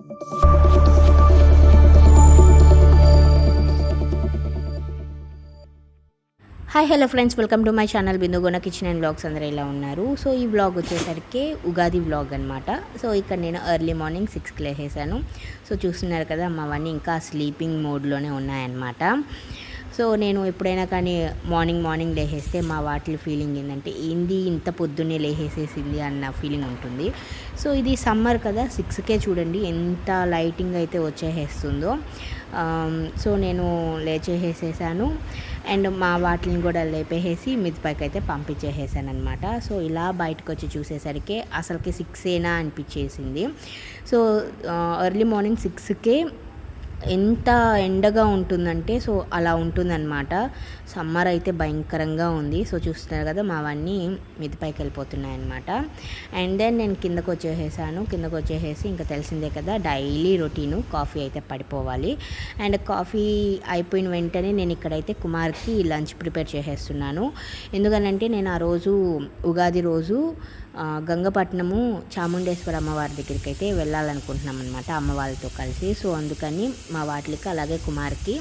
Hi hello friends, welcome to my channel Bindugona kitchen and vlogs. అందరూ ఎలా ఉన్నారు? So ఈ వ్లాగ్ వచ్చేసరికి ఉగాది వ్లాగ్ అనమాట. సో ఇక్కడ నేను ఎర్లీ మార్నింగ్ 6కి లేసేసాను. సో చూస్తున్నారు కదా, అవన్నీ ఇంకా స్లీపింగ్ మోడ్లోనే ఉన్నాయన్నమాట. సో నేను ఎప్పుడైనా కానీ మార్నింగ్ లేసేస్తే మా వాటి ఫీలింగ్ ఏంటంటే ఏంది ఇంత పొద్దున్నే లేసేసేసింది అన్న ఫీలింగ్ ఉంటుంది. సో ఇది సమ్మర్ కదా, 6కే చూడండి ఎంత లైటింగ్ అయితే వచ్చేసేస్తుందో. సో నేను లేచేసేసాను అండ్ మా వాటిని కూడా లేపేసి మిద్దిపైకి అయితే పంపించేసాను అనమాట. సో ఇలా బయటకు వచ్చి చూసేసరికి అసలుకి 6ఏనా అనిపించేసింది. సో ఎర్లీ మార్నింగ్ 6కే ఎంత ఎండగా ఉంటుందంటే సో అలా ఉంటుందన్నమాట. సమ్మర్ అయితే భయంకరంగా ఉంది. సో చూస్తున్నారు కదా, మావన్నీ మిద్దిపైకి వెళ్ళిపోతున్నాయి అనమాట. అండ్ దెన్ నేను కిందకు వచ్చేసేసి ఇంకా తెలిసిందే కదా, డైలీ రొటీను కాఫీ అయితే పడిపోవాలి. అండ్ కాఫీ అయిపోయిన వెంటనే నేను ఇక్కడైతే కుమార్కి లంచ్ ప్రిపేర్ చేసేస్తున్నాను. ఎందుకనంటే నేను ఆ రోజు ఉగాది రోజు గంగపట్నము చాముండేశ్వరి అమ్మవారి దగ్గరికి అయితే వెళ్ళాలనుకుంటున్నాం అనమాట, అమ్మ వాళ్ళతో కలిసి. సో అందుకని మా వాటికి అలాగే కుమార్కి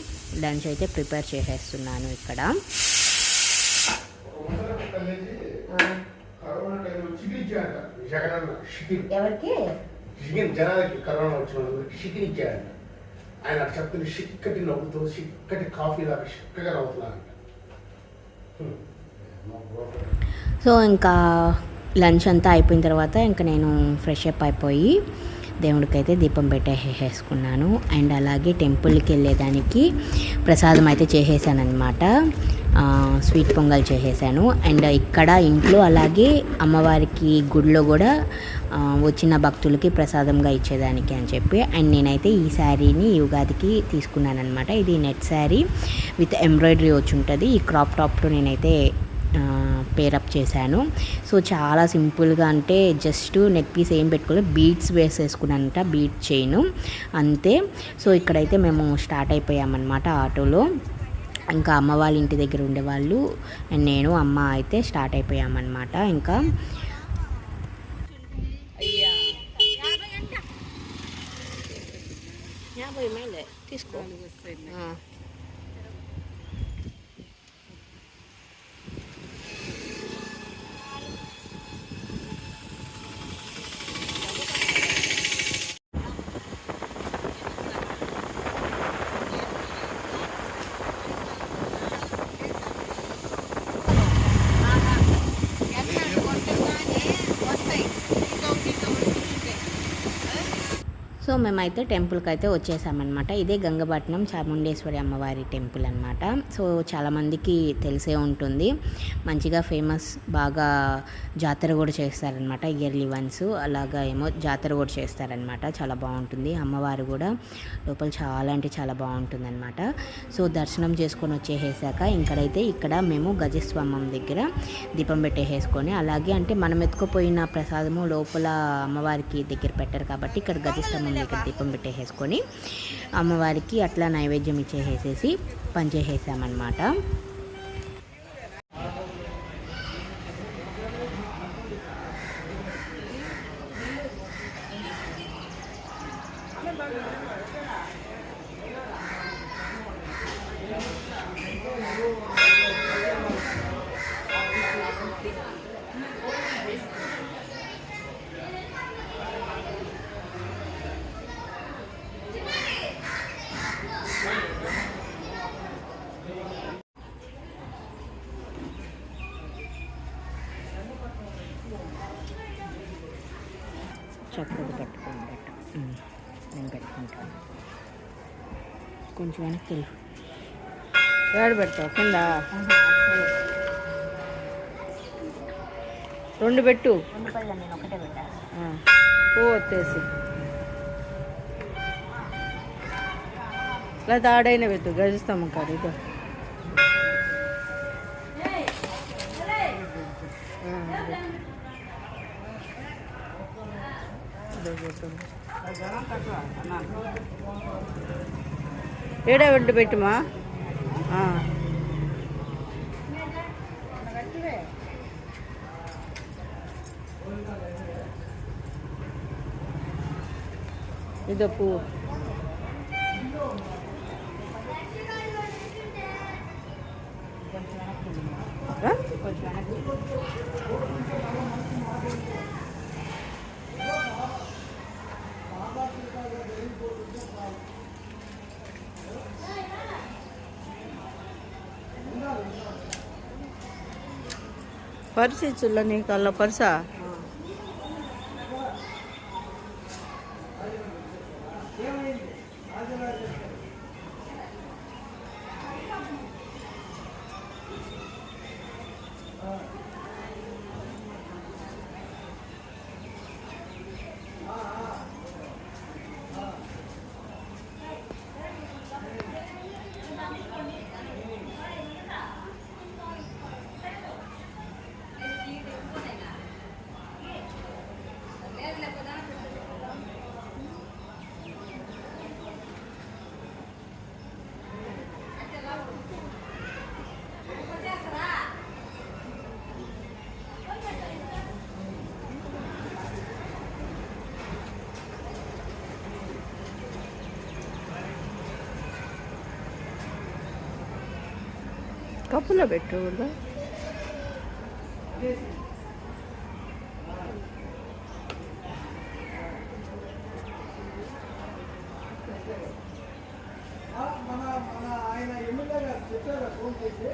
లంచ్ అయితే ప్రిపేర్ చేసేస్తున్నాను ఇక్కడ. ఎవరికి జనాలకి కరోనా వచ్చిన చికెన్ ఇచ్చాడంట. ఆయన చెప్తున్న చిక్కటి నవ్వుతూ చిక్కటి కాఫీ లాగా చిక్కగా నవ్వుతున్నాను. సో ఇంకా లంచ్ అంతా అయిపోయిన తర్వాత ఇంకా నేను ఫ్రెష్ అప్ అయిపోయి దేవుడికైతే దీపం పెట్టేసేసుకున్నాను. అండ్ అలాగే టెంపుల్కి వెళ్ళేదానికి ప్రసాదం అయితే చేసేసాను అనమాట. స్వీట్ పొంగల్ చేసేసాను. అండ్ ఇక్కడ ఇంట్లో అలాగే అమ్మవారికి గుడిలో కూడా వచ్చిన భక్తులకి ప్రసాదంగా ఇచ్చేదానికి అని చెప్పి. అండ్ నేనైతే ఈ శారీని ఈ ఉగాదికి తీసుకున్నాను అనమాట. ఇది నెట్ శారీ విత్ ఎంబ్రాయిడరీ వచ్చి ఉంటుంది. ఈ క్రాప్ టాప్తో నేనైతే పేరప్ చేశాను. సో చాలా సింపుల్గా, అంటే జస్ట్ నెక్ పీస్ ఏం పెట్టుకోలేదు, బీడ్స్ వేసేసుకున్నానంట, బీడ్ చైను అంతే. సో ఇక్కడైతే మేము స్టార్ట్ అయిపోయామన్నమాట ఆటోలో. ఇంకా అమ్మ వాళ్ళ ఇంటి దగ్గర ఉండేవాళ్ళు అండ్ నేను అమ్మ అయితే స్టార్ట్ అయిపోయామన్నమాట. ఇంకా తీసుకో. సో మేమైతే టెంపుల్కి అయితే వచ్చేసామన్నమాట. ఇదే గంగపట్నం చాముండేశ్వరి అమ్మవారి టెంపుల్ అనమాట. సో చాలామందికి తెలిసే ఉంటుంది, మంచిగా ఫేమస్, బాగా జాతర కూడా చేస్తారనమాట ఇయర్లీ వన్స్. అలాగా ఏమో జాతర కూడా చేస్తారనమాట, చాలా బాగుంటుంది. అమ్మవారు కూడా లోపల చాలా అంటే చాలా బాగుంటుంది అనమాట. సో దర్శనం చేసుకొని వచ్చేసాక ఇక్కడ మేము గజస్వామం దగ్గర దీపం పెట్టేసుకొని, అలాగే అంటే మనం ఎత్తుకుపోయిన ప్రసాదము లోపల అమ్మవారికి దగ్గర పెట్టారు కాబట్టి ఇక్కడ గజస్తంభం దగ్గర దీపం పెట్టేసుకొని అమ్మవారికి అట్లా నైవేద్యం ఇచ్చేసేసి పనిచేసేసామన్నమాట. చక్కగా పెట్టుకోండి, నేను పెట్టుకుంటాను. కొంచెం వెనక్కి ఏడు పెడతావు కింద, 2 పెట్టు. నేను ఒకటే పెట్టాను. వచ్చేసి లేదా ఆడైనా పెట్టు, గజస్తాము కాదు ఇదో. ఏడా వెంట పెట్టుమా. ఇదో పువ్వు. పర్సు ఇచ్చుల్ల నీకు అల్ల పర్సా? కప్పులో పెట్టకూడదా? ఆయన ఎమ్మెల్యే గారు చెప్పారు ఫోన్ చేసి.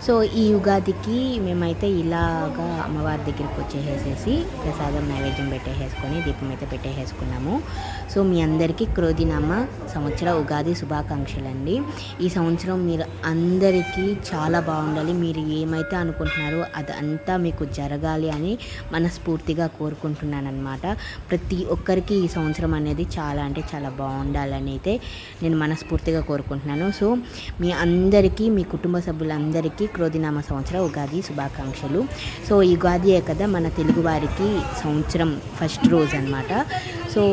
సో ఈ ఉగాదికి మేమైతే ఇలాగా అమ్మవారి దగ్గరికి వచ్చేసేసి ప్రసాదం నైవేద్యం పెట్టేసుకొని దీపం అయితే పెట్టేసుకున్నాము. సో మీ అందరికీ క్రోధినామ సంవత్సర ఉగాది శుభాకాంక్షలు అండి. ఈ సంవత్సరం మీరు అందరికీ చాలా బాగుండాలి. మీరు ఏమైతే అనుకుంటున్నారో అదంతా మీకు జరగాలి అని మనస్ఫూర్తిగా కోరుకుంటున్నాను అనమాట. ప్రతి ఒక్కరికి ఈ సంవత్సరం అనేది చాలా అంటే చాలా బాగుండాలని అయితే నేను మనస్ఫూర్తిగా కోరుకుంటున్నాను. సో మీ అందరికీ, మీ కుటుంబ సభ్యులందరికీ క్రోధినామ సంవత్సర ఉగాది శుభాకాంక్షలు. సో ఈ ఉగాదియే కదా మన తెలుగువారికి సంవత్సరం ఫస్ట్ రోజు అనమాట. సో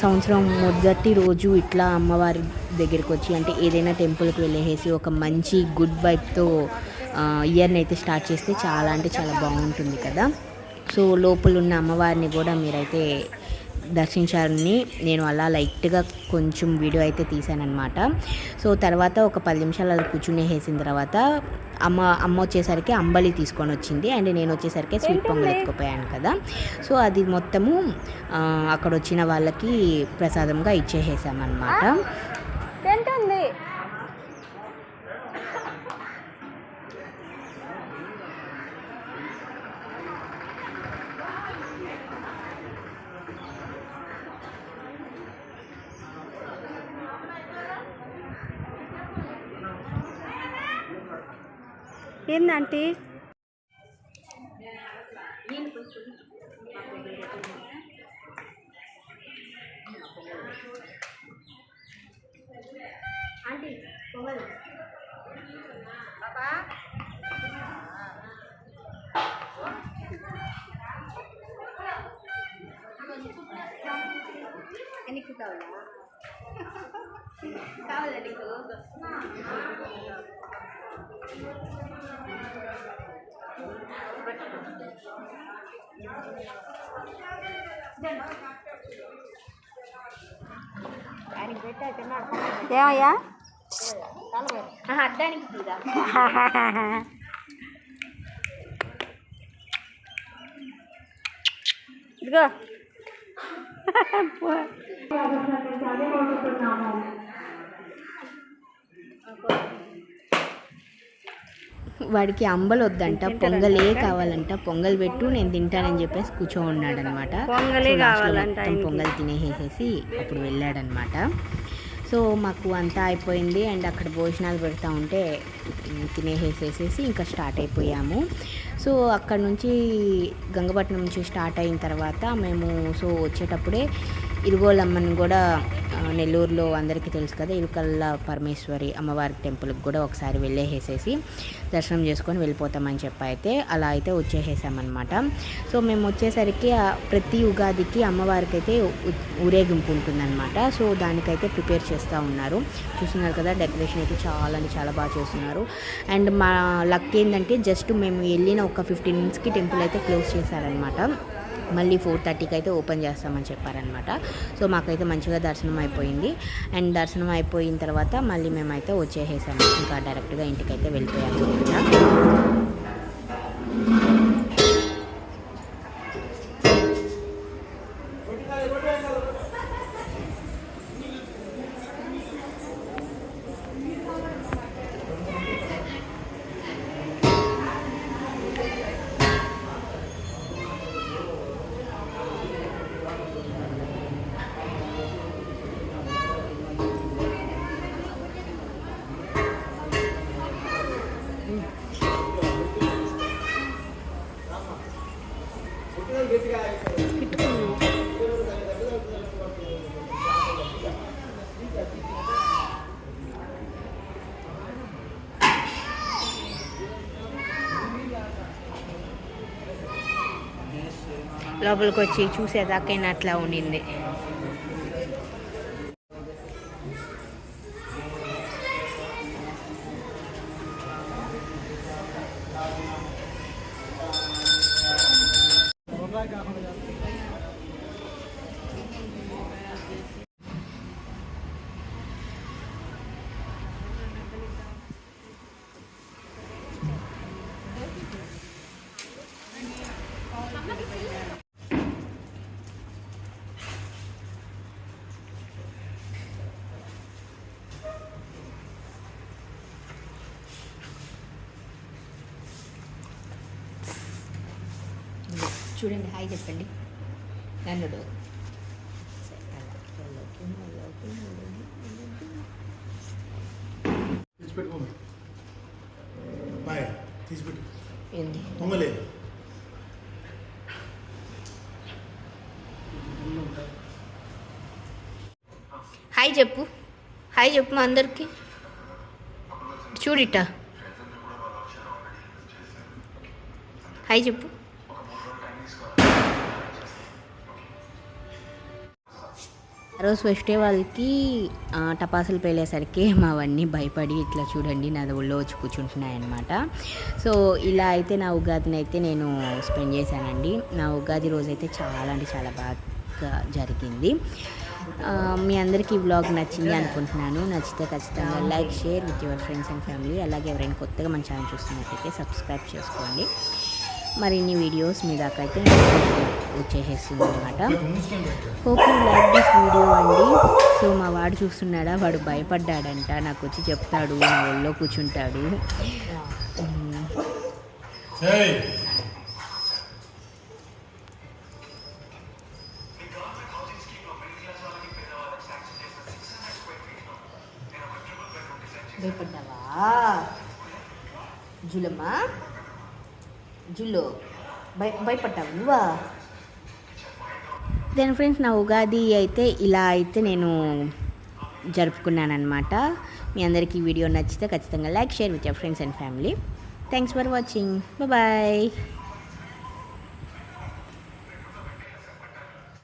సంవత్సరం మొదటి రోజు ఇట్లా అమ్మవారి దగ్గరికి వచ్చి అంటే ఏదైనా టెంపుల్కి వెళ్ళేసి ఒక మంచి గుడ్ వైబ్తో ఇయర్ని అయితే స్టార్ట్ చేస్తే చాలా అంటే చాలా బాగుంటుంది కదా. సో లోపల ఉన్న అమ్మవారిని కూడా మీరైతే దర్శించాలని నేను అలా లైట్గా కొంచెం వీడియో అయితే తీసానమాట. సో తర్వాత ఒక 10 నిమిషాలు అలా కూర్చునేసిన తర్వాత అమ్మ వచ్చేసరికి అంబలి తీసుకొని వచ్చింది అండ్ నేను వచ్చేసరికి స్వీట్ పొంగల్ ఎత్తుకుపోయాను కదా. సో అది మొత్తము అక్కడ వచ్చిన వాళ్ళకి ప్రసాదంగా ఇచ్చేసామన్నమాట. ఏందంటే కావాలా నీకు? ఏమయ్యా అడ్డానికి తీరా ఇదిగో వాడికి అంబలు వద్దంట, పొంగలే కావాలంట. పొంగల్ పెట్టు నేను తింటానని చెప్పేసి కూర్చో ఉన్నాడనమాట. పొంగల్ తినేసేసి అప్పుడు వెళ్ళాడనమాట. సో మాకు అంతా అయిపోయింది అండ్ అక్కడ భోజనాలు పెడతా ఉంటే తినేసేసేసి ఇంకా స్టార్ట్ అయిపోయాము. సో అక్కడ నుంచి గంగపట్నం నుంచి స్టార్ట్ అయిన తర్వాత మేము సో వచ్చేటప్పుడే ఇరుగోలమ్మని కూడా నెల్లూరులో అందరికీ తెలుసు కదా, ఇరుకల్ల పరమేశ్వరి అమ్మవారి టెంపుల్కి కూడా ఒకసారి వెళ్ళేసేసి దర్శనం చేసుకొని వెళ్ళిపోతామని చెప్పి అయితే అలా అయితే వచ్చేసేసామన్నమాట. సో మేము వచ్చేసరికి ప్రతి ఉగాదికి అమ్మవారికి అయితే ఊరేగింపు ఉంటుందన్నమాట. సో దానికైతే ప్రిపేర్ చేస్తూ ఉన్నారు. చూస్తున్నారు కదా, డెకరేషన్ అయితే చాలా బాగా చేస్తున్నారు. అండ్ మా లక్ ఏంటంటే జస్ట్ మేము వెళ్ళిన ఒక 15 మినిట్స్కి టెంపుల్ అయితే క్లోజ్ చేశారనమాట. మళ్ళీ 4:30కి అయితే ఓపెన్ చేస్తామని చెప్పారనమాట. సో మాకైతే మంచిగా దర్శనం అయిపోయింది. అండ్ దర్శనం అయిపోయిన తర్వాత మళ్ళీ మేమైతే వచ్చేసేసాము, ఇంకా డైరెక్ట్గా ఇంటికైతే వెళ్ళిపోయాము అనమాట. లోపలికి వచ్చి చూసేదాకైనా అట్లా ఉండింది. చూడండి, హాయ్ చెప్పండి నన్నుడు. ఏంది హాయ్ చెప్పు, హాయ్ చెప్పు మా అందరికి. చూడిట హాయ్ చెప్పు. రోజు ఫెస్టివల్కి టపాసులు పేలేసరికి మావన్నీ భయపడి ఇట్లా చూడండి నా ఒళ్ళో వచ్చి కూర్చుంటున్నాయన్నమాట. సో ఇలా అయితే నా ఉగాదిని అయితే నేను స్పెండ్ చేశానండి. నా ఉగాది రోజు అయితే చాలా బాగా జరిగింది. మీ అందరికీ ఈ వ్లాగ్ నచ్చింది అనుకుంటున్నాను. నచ్చితే ఖచ్చితంగా like, share with your friends and family. అలాగే ఎవరైనా కొత్తగా మన ఛానల్ చూస్తున్నట్టయితే సబ్స్క్రైబ్ చేసుకోండి. మరిన్ని వీడియోస్ మీ దాకా అయితే వచ్చేసేస్తుంది అనమాట. Hope you like this video అండి. సో మా వాడు చూస్తున్నాడా, వాడు భయపడ్డాడంట. నాకు వచ్చి చెప్తాడు, నా ఒళ్ళో కూర్చుంటాడు. భయపడ్డావా జులమ్మా? జుల్లో భయపడ్డావు నువ్వా? దెన్ ఫ్రెండ్స్, నా ఉగాది అయితే ఇలా అయితే నేను జరుపుకున్నానమాట. మీ అందరికీ వీడియో నచ్చితే ఖచ్చితంగా like, share with your friends and family. Thanks for watching. Bye.